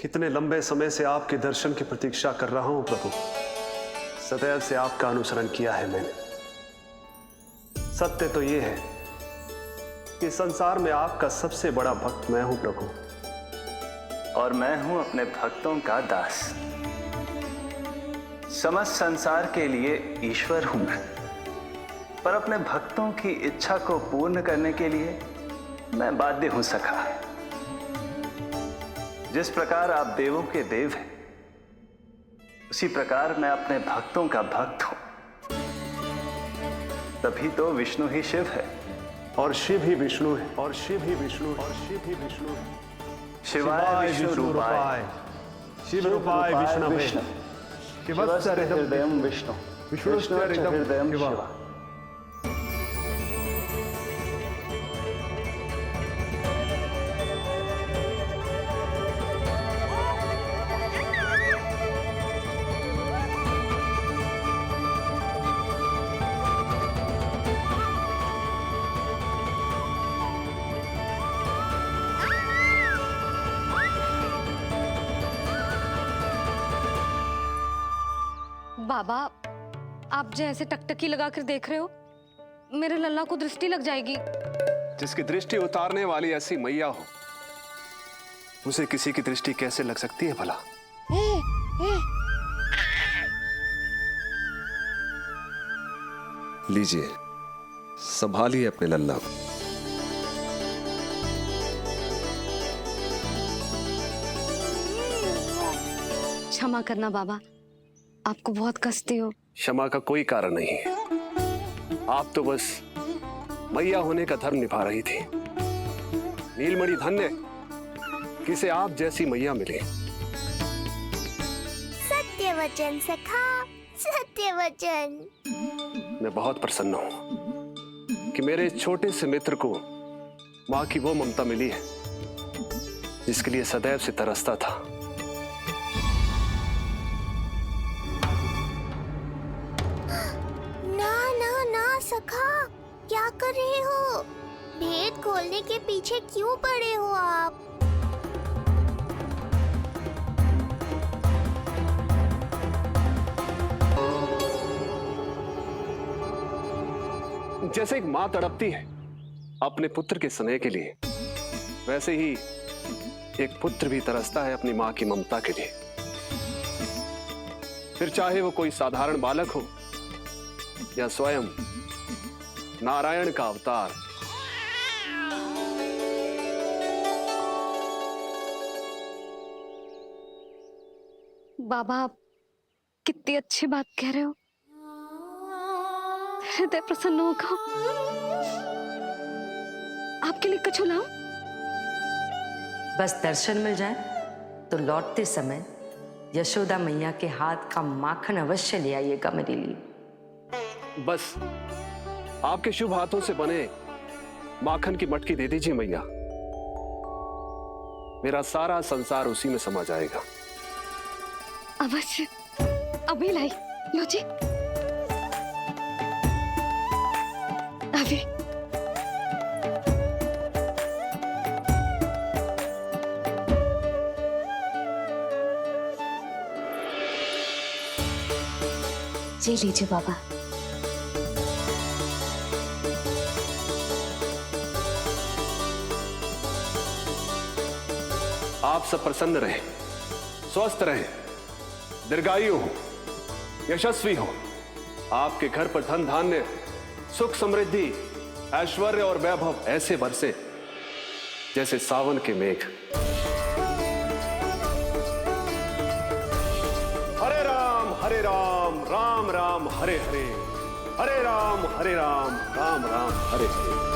कितने लंबे समय से आपके दर्शन की प्रतीक्षा कर रहा हूं प्रभु। सदैव से आपका अनुसरण किया है मैंने। सत्य तो यह है कि संसार में आपका सबसे बड़ा भक्त मैं हूं प्रभु, और मैं हूं अपने भक्तों का दास। समस्त संसार के लिए ईश्वर हूं मैं, पर अपने भक्तों की इच्छा को पूर्ण करने के लिए मैं बाध्य हूं सखा। जिस प्रकार आप देवों के देव हैं, उसी प्रकार मैं अपने भक्तों का भक्त हूं। तभी तो विष्णु ही शिव है, और शिव ही विष्णु है, और शिव ही विष्णु है, और शिव ही विष्णु है। शिवाय विष्णु रूपाय, शिव रूपाय विष्णवे, शिवस्य हृदयं विष्णु, विष्णु हृदयं शिव। बाबा, आप जो ऐसे टकटकी लगाकर देख रहे हो, मेरे लल्ला को दृष्टि लग जाएगी। जिसकी दृष्टि उतारने वाली ऐसी मैया हो, उसे किसी की दृष्टि कैसे लग सकती है भला? लीजिए, संभालिए अपने लल्ला को। क्षमा करना बाबा, आपको बहुत कष्ट हो। क्षमा का कोई कारण नहीं है। आप तो बस मैया होने का धर्म निभा रही थी। नीलमणि धन्य किसे आप जैसी मैया मिले। सत्य वचन सखा, सत्य वचन। मैं बहुत प्रसन्न हूं कि मेरे इस छोटे से मित्र को मां की वो ममता मिली है जिसके लिए सदैव से तरसता था। सखा, क्या कर रहे हो? भेद खोलने के पीछे क्यों पड़े हो आप? जैसे एक मां तड़पती है अपने पुत्र के स्नेह के लिए, वैसे ही एक पुत्र भी तरसता है अपनी मां की ममता के लिए। फिर चाहे वो कोई साधारण बालक हो या स्वयं नारायण का अवतार। बाबा, आप कितनी अच्छी बात कह रहे हो। हृदय प्रसन्न होगा। आपके लिए कुछ लाऊं? बस दर्शन मिल जाए तो लौटते समय यशोदा मैया के हाथ का माखन अवश्य ले आइएगा मेरे लिए। बस आपके शुभ हाथों से बने माखन की मटकी दे दीजिए मैया। मेरा सारा संसार उसी में समा जाएगा। अवश्य, अभी लाई। लो जी, अभी। जी लीजिए बाबा। आप सब प्रसन्न रहे, स्वस्थ रहे, दीर्घायु हो, यशस्वी हो। आपके घर पर धन धान्य, सुख समृद्धि, ऐश्वर्य और वैभव ऐसे बरसे जैसे सावन के मेघ। हरे राम, राम राम हरे हरे, हरे राम राम राम हरे हरे।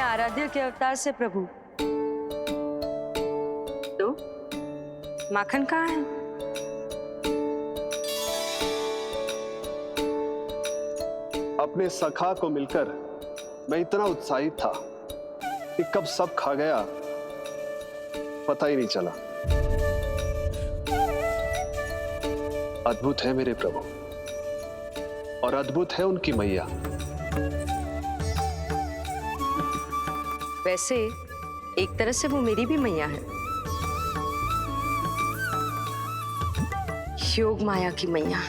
आराध्य के अवतार से प्रभु। तो माखन कहाँ है? अपने सखा को मिलकर मैं इतना उत्साहित था कि कब सब खा गया पता ही नहीं चला। अद्भुत है मेरे प्रभु और अद्भुत है उनकी मैया। वैसे एक तरह से वो मेरी भी मैया है, योग माया की मैया।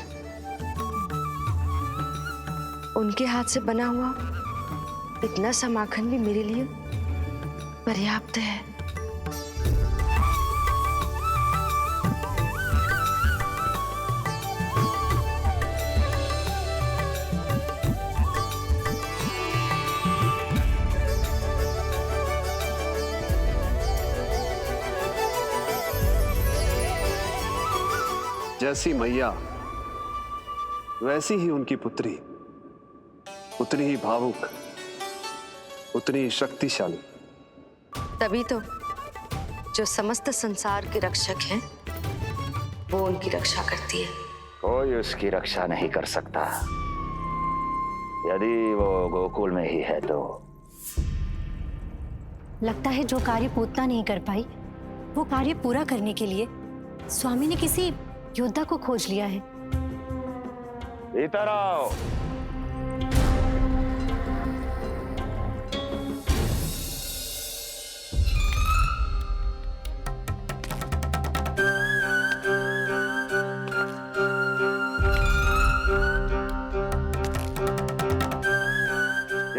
उनके हाथ से बना हुआ इतना सा माखन भी मेरे लिए पर्याप्त है। जैसी मैया वैसी ही उनकी पुत्री, उतनी ही भावुक, उतनी ही शक्तिशाली। तभी तो जो समस्त संसार के रक्षक हैं वो उनकी रक्षा करती है। कोई उसकी रक्षा नहीं कर सकता। यदि वो गोकुल में ही है तो। लगता है जो कार्य पूतना नहीं कर पाई वो कार्य पूरा करने के लिए स्वामी ने किसी योद्धा को खोज लिया है। इधर आओ।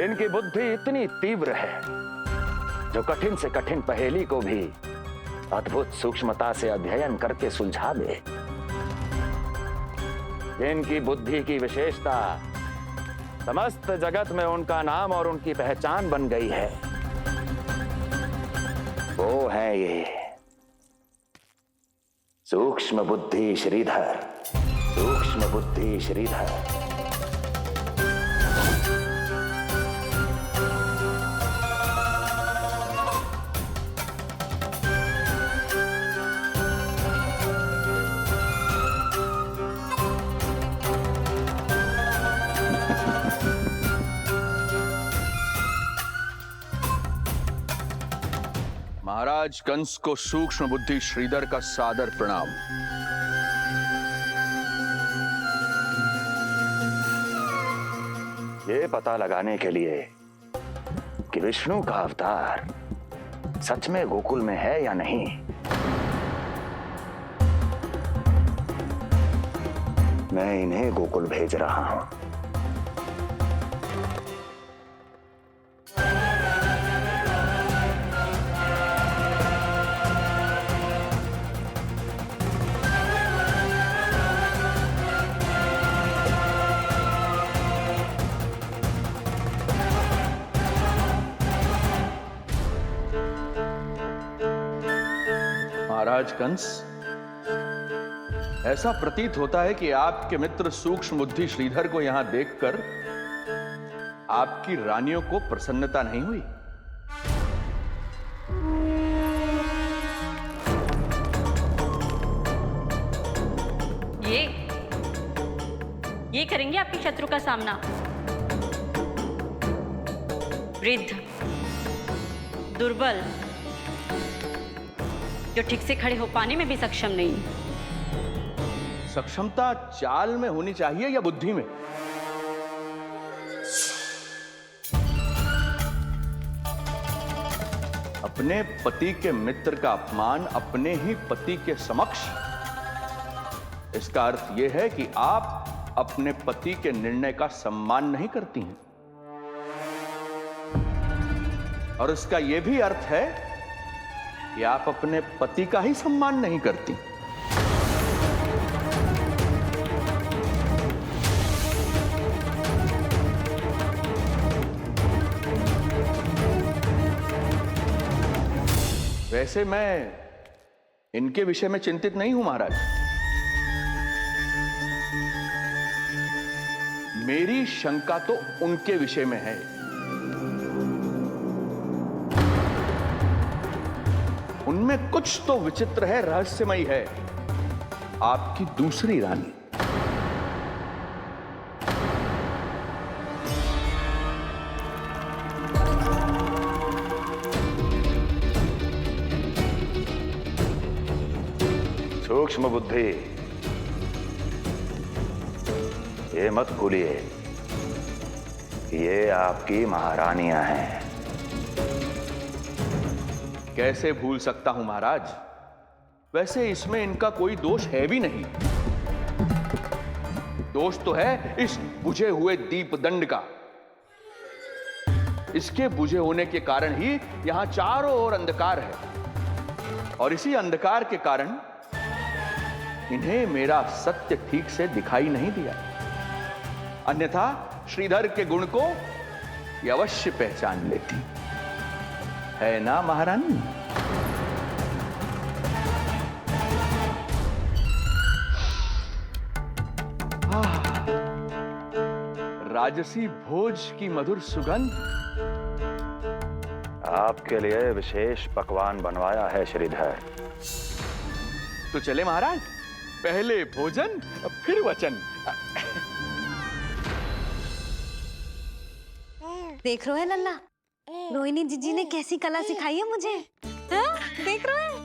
इनकी बुद्धि इतनी तीव्र है जो कठिन से कठिन पहेली को भी अद्भुत सूक्ष्मता से अध्ययन करके सुलझा दे। इनकी बुद्धि की विशेषता समस्त जगत में उनका नाम और उनकी पहचान बन गई है। वो है ये सूक्ष्म बुद्धि श्रीधर। सूक्ष्म बुद्धि श्रीधर। महाराज कंस को सूक्ष्म बुद्धि श्रीधर का सादर प्रणाम। ये पता लगाने के लिए कि विष्णु का अवतार सच में गोकुल में है या नहीं, मैं इन्हें गोकुल भेज रहा हूं। महाराज कंस, ऐसा प्रतीत होता है कि आपके मित्र सूक्ष्म बुद्धि श्रीधर को यहां देखकर आपकी रानियों को प्रसन्नता नहीं हुई। ये करेंगे आपके शत्रु का सामना। वृद्ध, दुर्बल, जो ठीक से खड़े हो पाने में भी सक्षम नहीं। सक्षमता चाल में होनी चाहिए या बुद्धि में? अपने पति के मित्र का अपमान अपने ही पति के समक्ष, इसका अर्थ यह है कि आप अपने पति के निर्णय का सम्मान नहीं करती हैं। और इसका यह भी अर्थ है कि आप अपने पति का ही सम्मान नहीं करती। वैसे मैं इनके विषय में चिंतित नहीं हूं महाराज। मेरी शंका तो उनके विषय में है। उनमें कुछ तो विचित्र है, रहस्यमयी है। आपकी दूसरी रानी। सूक्ष्म बुद्धि, ये मत भूलिए कि ये आपकी महारानियां हैं। कैसे भूल सकता हूं महाराज? वैसे इसमें इनका कोई दोष है भी नहीं। दोष तो है इस बुझे हुए दीपदंड का। इसके बुझे होने के कारण ही यहां चारों ओर अंधकार है, और इसी अंधकार के कारण इन्हें मेरा सत्य ठीक से दिखाई नहीं दिया। अन्यथा श्रीधर के गुण को ये अवश्य पहचान लेती, है ना महारानी? राजसी भोज की मधुर सुगंध। आपके लिए विशेष पकवान बनवाया है श्रीधर। तो चले महाराज, पहले भोजन फिर वचन। देख रहे हो लल्ला, रोहिणी जीजी ने कैसी कला सिखाई है मुझे। हाँ? देख रहे हो?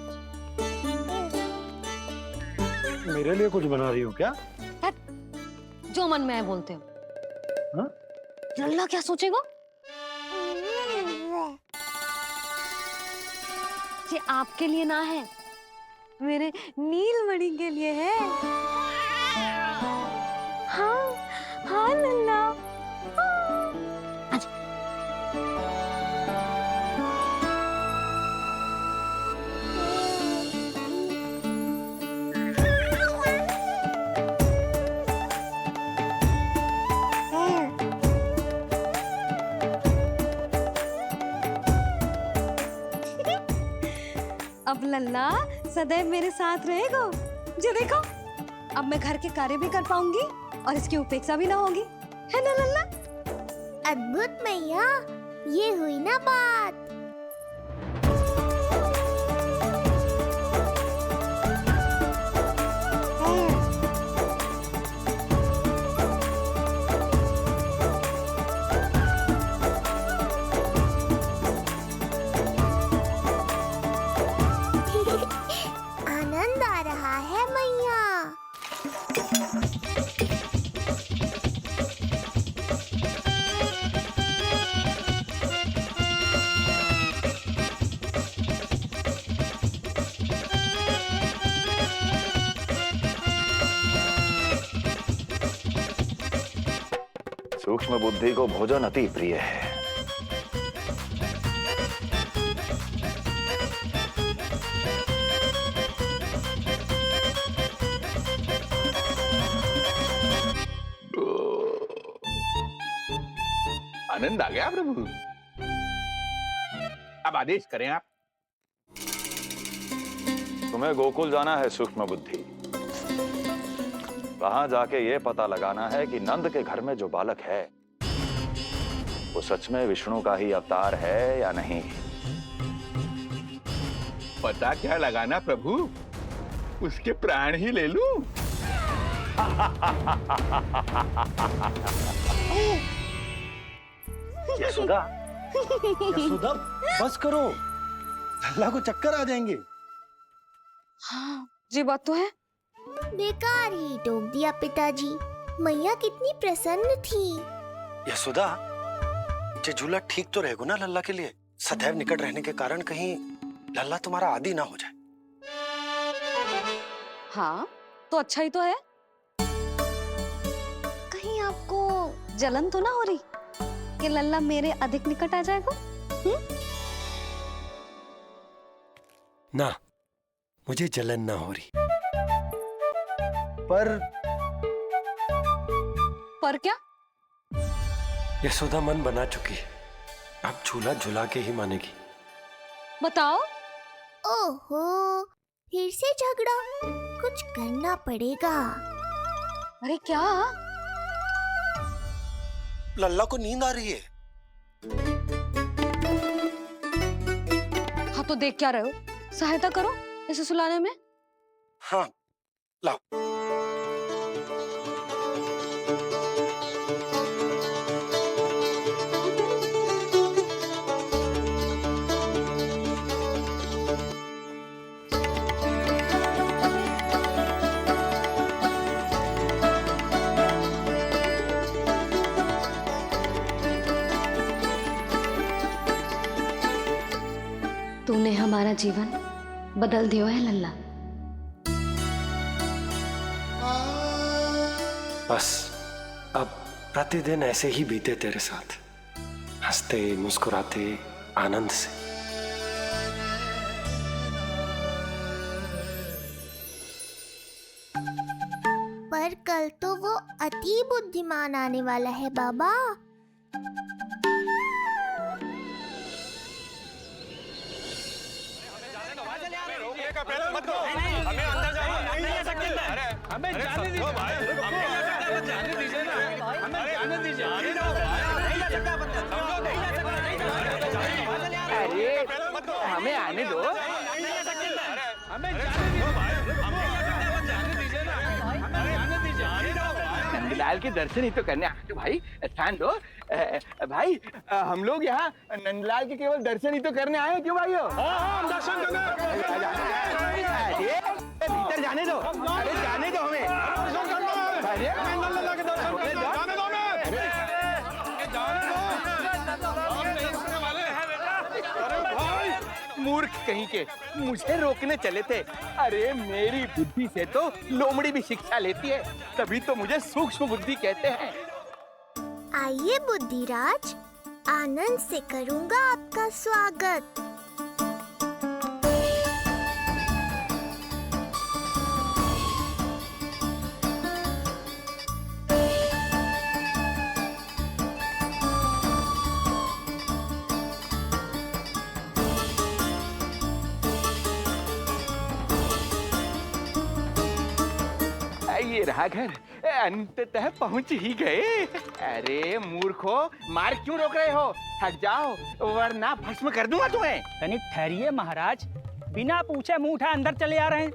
मेरे लिए कुछ बना रही हो क्या? जो मन में है बोलते हो। हाँ? लल्ला क्या सोचेगा? ये आपके लिए ना है, मेरे नीलमणि के लिए है। हाँ हाँ लल्ला। अब लल्ला सदैव मेरे साथ रहेगा। जो देखो, अब मैं घर के कार्य भी कर पाऊंगी और इसकी उपेक्षा भी ना होगी, है ना लल्ला? अद्भुत मैया, ये हुई ना बात। आनंद आ रहा है मैया। सूक्ष्म बुद्धि को भोजन अति प्रिय है। आनंद आ गया प्रभु। अब आदेश करें आप। तुम्हें गोकुल जाना है सूक्ष्म बुद्धि। वहां जाके ये पता लगाना है कि नंद के घर में जो बालक है वो सच में विष्णु का ही अवतार है या नहीं। पता क्या लगाना प्रभु? उसके प्राण ही ले लूं। यशोदा, यशोदा, बस करो, लल्ला को चक्कर आ जाएंगे। हाँ, ये बात तो है। बेकार ही टोक दिया पिताजी। मैया कितनी प्रसन्न थी। यशोदा, ये झूला ठीक तो रहेगा ना लल्ला के लिए? सदैव निकट रहने के कारण कहीं लल्ला तुम्हारा आदी ना हो जाए। हाँ, तो अच्छा ही तो है। कहीं आपको जलन तो ना हो रही कि लल्ला मेरे अधिक निकट आ जाएगा? ना, मुझे जलन ना हो रही। पर क्या? यशोदा मन बना चुकी है, अब झूला झूला के ही मानेगी। बताओ। ओहो, फिर से झगड़ा। कुछ करना पड़ेगा। अरे क्या? लल्ला को नींद आ रही है। हाँ तो देख क्या रहे हो? सहायता करो इसे सुलाने में। हाँ लाओ। तूने हमारा जीवन बदल दियो है लल्ला। बस अब प्रतिदिन ऐसे ही बीते तेरे साथ, हंसते मुस्कुराते आनंद से। पर कल तो वो अति बुद्धिमान आने वाला है बाबा। हमें आने दो। नंदलाल के दर्शन ही तो करने आए थे भाई, स्थान दो। भाई हम लोग यहाँ नंदलाल के केवल दर्शन ही तो करने आए हैं, क्यों भाइयों? हम दर्शन करने। भीतर जाने दो, अरे जाने दो हमें। मूर्ख कहीं के, मुझे रोकने चले थे। अरे मेरी बुद्धि से तो लोमड़ी भी शिक्षा लेती है, तभी तो मुझे सूक्ष्म बुद्धि कहते हैं। आइए बुद्धिराज, आनंद से करूंगा आपका स्वागत। ये रहा घर, अंततः पहुंच ही गए। अरे मूर्खो, मार क्यों रोक रहे हो? हट जाओ वरना भस्म कर दूंगा तुम्हें। तनिक ठहरिए महाराज, बिना पूछे मुंह उठा अंदर चले आ रहे हैं।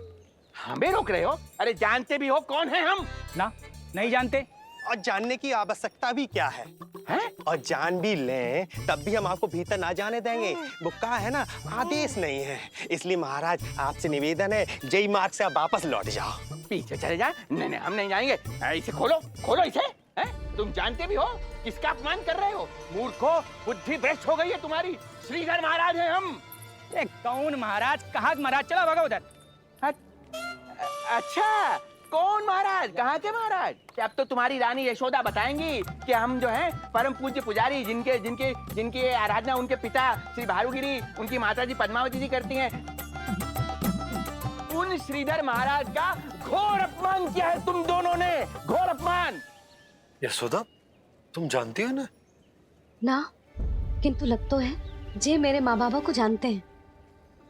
हमें रोक रहे हो? अरे जानते भी हो कौन है हम? ना, नहीं जानते। और जानने की आवश्यकता भी क्या है? और जान भी लें तब भी हम आपको भीतर ना जाने देंगे। वो कहा है ना, आदेश नहीं है। इसलिए महाराज आपसे निवेदन है, जय मार्ग से आप वापस लौट जाओ। पीछे चले जा। नहीं नहीं, हम नहीं जाएंगे। इसे खोलो, खोलो इसे। तुम जानते भी हो किसका अपमान कर रहे हो? मूर्खो, बुद्धि भ्रष्ट हो गई है तुम्हारी। श्रीधर महाराज हैं हम। कौन महाराज? कहाँ महाराज? चला भागा उधर। अच्छा, कौन महाराज? कहाँ के महाराज? अब तो तुम्हारी रानी यशोदा बताएंगी कि हम जो हैं परम पूज्य पुजारी, जिनकी आराधना उनके पिता श्री भारुगिरी, उनकी माताजी पद्मावती जी करती हैं, उन श्रीधर महाराज का घोर अपमान किया है तुम दोनों ने। घोर अपमान। यशोदा, तुम जानती हो ना? ना, किंतु लग तो है जे मेरे माँ बाबा को जानते हैं।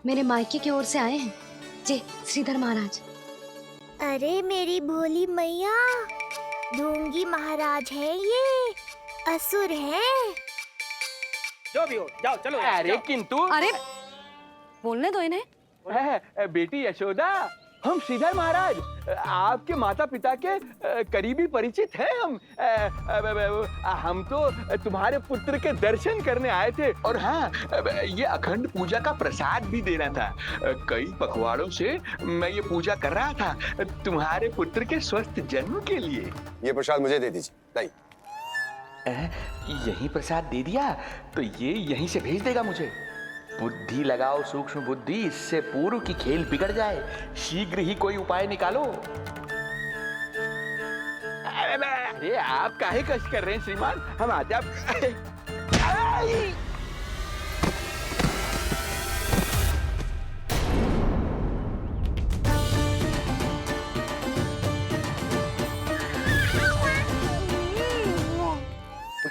मेरे मायके की ओर से आए हैं जे श्रीधर महाराज। अरे मेरी भोली मैया, ढोंगी महाराज है ये, असुर है। जो भी हो, जाओ चलो। अरे किंतु, अरे बोलने दो इन्हें। बेटी यशोदा, हम श्रीधर महाराज आपके माता पिता के करीबी परिचित हैं। हम तो तुम्हारे पुत्र के दर्शन करने आए थे। और हाँ, ये अखंड पूजा का प्रसाद भी देना था। कई पखवाड़ों से मैं ये पूजा कर रहा था तुम्हारे पुत्र के स्वस्थ जन्म के लिए। ये प्रसाद मुझे दे दीजिए। यही प्रसाद दे दिया तो ये यहीं से भेज देगा मुझे। बुद्धि लगाओ सूक्ष्म बुद्धि, इससे पूर्व की खेल बिगड़ जाए। शीघ्र ही कोई उपाय निकालो। अरे आप काहे कष्ट कर रहे हैं श्रीमान? हम आते आप।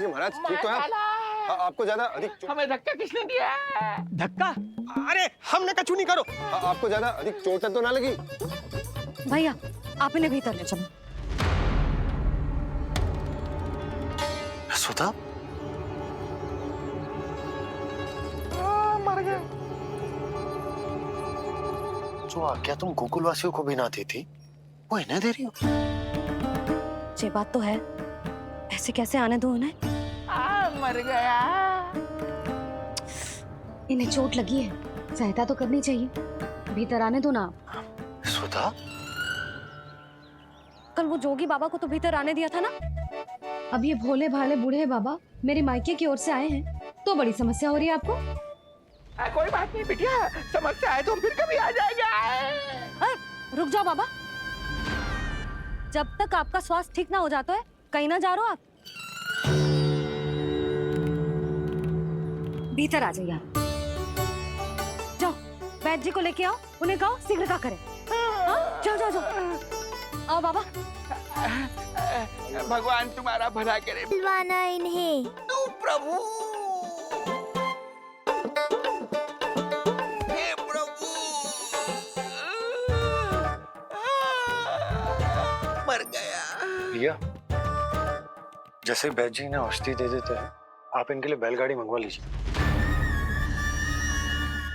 महाराज ठीक तो है? आपको ज्यादा अधिक हमें धक्का किसने दिया? धक्का? अरे हमने कछु नहीं करो। आपको ज्यादा अधिक चोट तो ना लगी? भैया आप इन्हें भीतर ले चलो। यशोदा, मर गए। जो आज्ञा तुम गोकुलवासियों को भी ना दी थी वो इन्हें दे रही हो? ये बात तो है, ऐसे कैसे आने दो उन्हें? मर गया। इन्हें चोट लगी है, सहायता तो करनी चाहिए, भीतर आने दो ना। सुधा, कल वो जोगी बाबा को तो भीतर आने दिया था ना। अब ये भोले भाले बूढ़े बाबा मेरे मायके की ओर से आए हैं, तो बड़ी समस्या हो रही है आपको। कोई बात नहीं बिटिया, समस्या है तो हम फिर कभी आ जाएगा। रुक जाओ बाबा, जब तक आपका स्वास्थ्य ठीक ना हो जाता है कहीं ना जा रहे हो आप। भीतर आ जाइए आप। जाओ वैद्य जी को लेके आओ, उन्हें कहो शीघ्रता करें। हाँ? जाओ जाओ जाओ, आओ बाबा। भगवान तुम्हारा भला करे। बुलवाना इन्हें। तू प्रभु, हे प्रभु, मर गया। भैया, जैसे वैद्य जी ने औषधि दे देते हैं, आप इनके लिए बैलगाड़ी मंगवा लीजिए।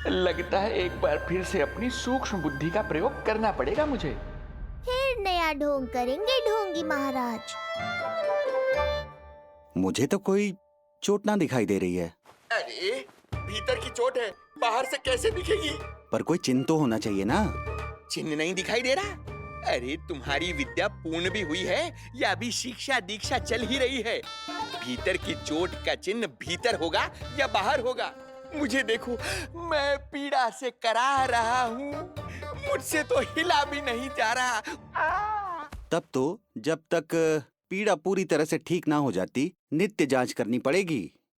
लगता है एक बार फिर से अपनी सूक्ष्म बुद्धि का प्रयोग करना पड़ेगा मुझे। फिर नया ढोंग करेंगे ढोंगी महाराज। मुझे तो कोई चोट ना दिखाई दे रही है। अरे भीतर की चोट है, बाहर से कैसे दिखेगी? पर कोई चिन्ह तो होना चाहिए ना। चिन्ह नहीं दिखाई दे रहा? अरे तुम्हारी विद्या पूर्ण भी हुई है या अभी शिक्षा दीक्षा चल ही रही है? भीतर की चोट का चिन्ह भीतर होगा या बाहर होगा? मुझे देखो, मैं पीड़ा से करा रहा हूँ, मुझसे तो हिला भी नहीं जा रहा। तब तो जब तक पीड़ा पूरी तरह से ठीक ना हो जाती नित्य जांच करनी पड़ेगी।